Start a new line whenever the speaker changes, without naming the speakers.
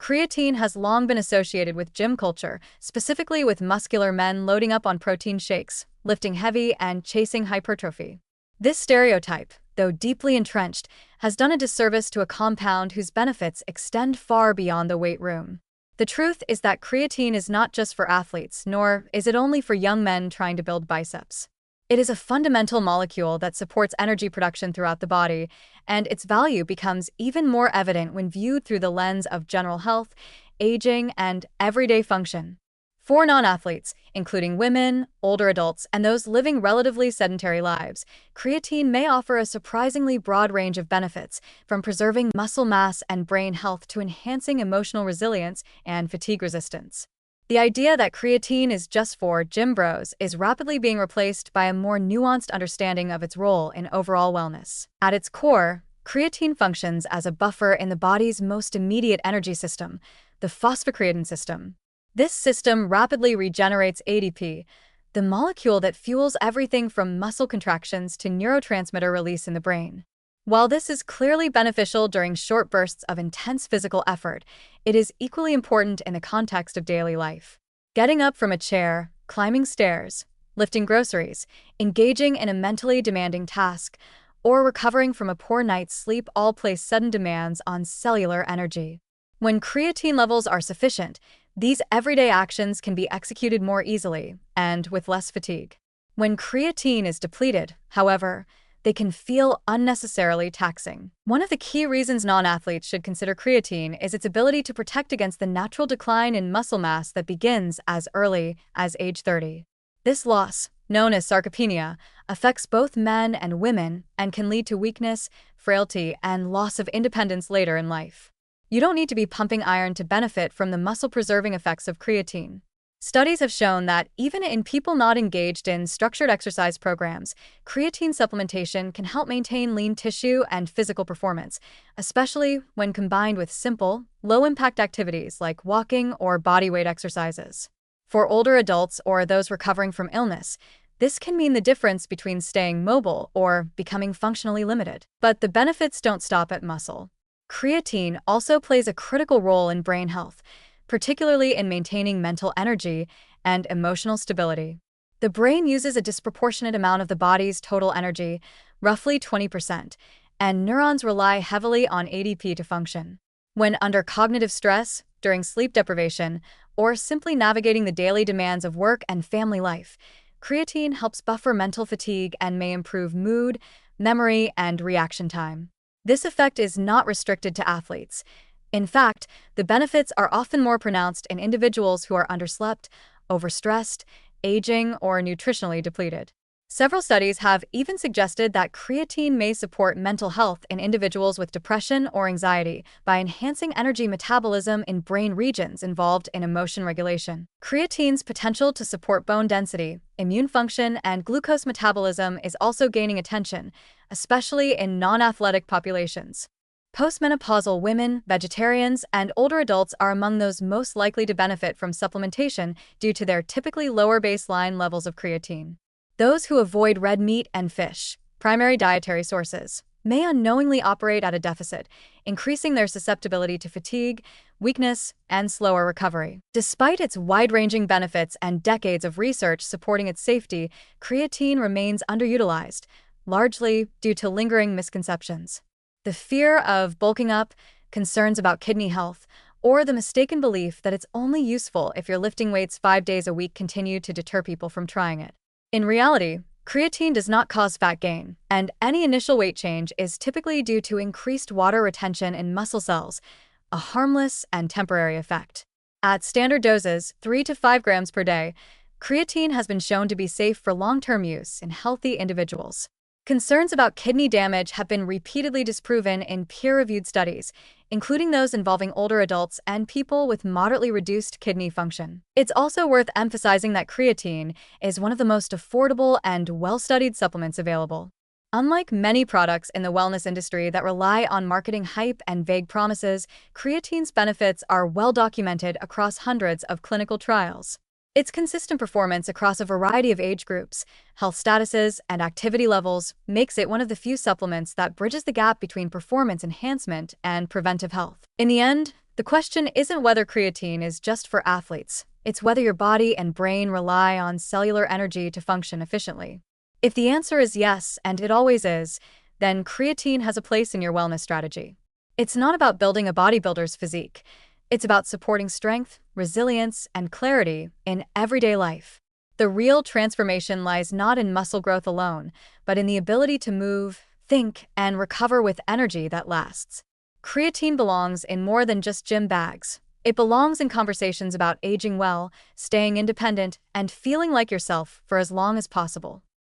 Creatine has long been associated with gym culture, specifically with muscular men loading up on protein shakes, lifting heavy, and chasing hypertrophy. This stereotype, though deeply entrenched, has done a disservice to a compound whose benefits extend far beyond the weight room. The truth is that creatine is not just for athletes, nor is it only for young men trying to build biceps. It is a fundamental molecule that supports energy production throughout the body, and its value becomes even more evident when viewed through the lens of general health, aging, and everyday function. For non-athletes, including women, older adults, and those living relatively sedentary lives, creatine may offer a surprisingly broad range of benefits, from preserving muscle mass and brain health to enhancing emotional resilience and fatigue resistance. The idea that creatine is just for gym bros is rapidly being replaced by a more nuanced understanding of its role in overall wellness. At its core, creatine functions as a buffer in the body's most immediate energy system, the phosphocreatine system. This system rapidly regenerates ADP, the molecule that fuels everything from muscle contractions to neurotransmitter release in the brain. While this is clearly beneficial during short bursts of intense physical effort, it is equally important in the context of daily life. Getting up from a chair, climbing stairs, lifting groceries, engaging in a mentally demanding task, or recovering from a poor night's sleep all place sudden demands on cellular energy. When creatine levels are sufficient, these everyday actions can be executed more easily and with less fatigue. When creatine is depleted, however, they can feel unnecessarily taxing. One of the key reasons non-athletes should consider creatine is its ability to protect against the natural decline in muscle mass that begins as early as age 30. This loss, known as sarcopenia, affects both men and women and can lead to weakness, frailty, and loss of independence later in life. You don't need to be pumping iron to benefit from the muscle-preserving effects of creatine. Studies have shown that even in people not engaged in structured exercise programs, creatine supplementation can help maintain lean tissue and physical performance, especially when combined with simple, low-impact activities like walking or bodyweight exercises. For older adults or those recovering from illness, this can mean the difference between staying mobile or becoming functionally limited. But the benefits don't stop at muscle. Creatine also plays a critical role in brain health, particularly in maintaining mental energy and emotional stability. The brain uses a disproportionate amount of the body's total energy, roughly 20%, and neurons rely heavily on ADP to function. When under cognitive stress, during sleep deprivation, or simply navigating the daily demands of work and family life, creatine helps buffer mental fatigue and may improve mood, memory, and reaction time. This effect is not restricted to athletes. In fact, the benefits are often more pronounced in individuals who are underslept, overstressed, aging, or nutritionally depleted. Several studies have even suggested that creatine may support mental health in individuals with depression or anxiety by enhancing energy metabolism in brain regions involved in emotion regulation. Creatine's potential to support bone density, immune function, and glucose metabolism is also gaining attention, especially in non-athletic populations. Postmenopausal women, vegetarians, and older adults are among those most likely to benefit from supplementation due to their typically lower baseline levels of creatine. Those who avoid red meat and fish, primary dietary sources, may unknowingly operate at a deficit, increasing their susceptibility to fatigue, weakness, and slower recovery. Despite its wide-ranging benefits and decades of research supporting its safety, creatine remains underutilized, largely due to lingering misconceptions. The fear of bulking up, concerns about kidney health, or the mistaken belief that it's only useful if you're lifting weights 5 days a week continue to deter people from trying it. In reality, creatine does not cause fat gain, and any initial weight change is typically due to increased water retention in muscle cells, a harmless and temporary effect. At standard doses, 3 to 5 grams per day, creatine has been shown to be safe for long-term use in healthy individuals. Concerns about kidney damage have been repeatedly disproven in peer-reviewed studies, including those involving older adults and people with moderately reduced kidney function. It's also worth emphasizing that creatine is one of the most affordable and well-studied supplements available. Unlike many products in the wellness industry that rely on marketing hype and vague promises, creatine's benefits are well documented across hundreds of clinical trials. Its consistent performance across a variety of age groups, health statuses, and activity levels makes it one of the few supplements that bridges the gap between performance enhancement and preventive health. In the end, The question isn't whether creatine is just for athletes, it's whether your body and brain rely on cellular energy to function efficiently. If the answer is yes, and it always is, then creatine has a place in your wellness strategy. It's not about building a bodybuilder's physique. It's about supporting strength, resilience, and clarity in everyday life. The real transformation lies not in muscle growth alone, but in the ability to move, think, and recover with energy that lasts. Creatine belongs in more than just gym bags. It belongs in conversations about aging well, staying independent, and feeling like yourself for as long as possible.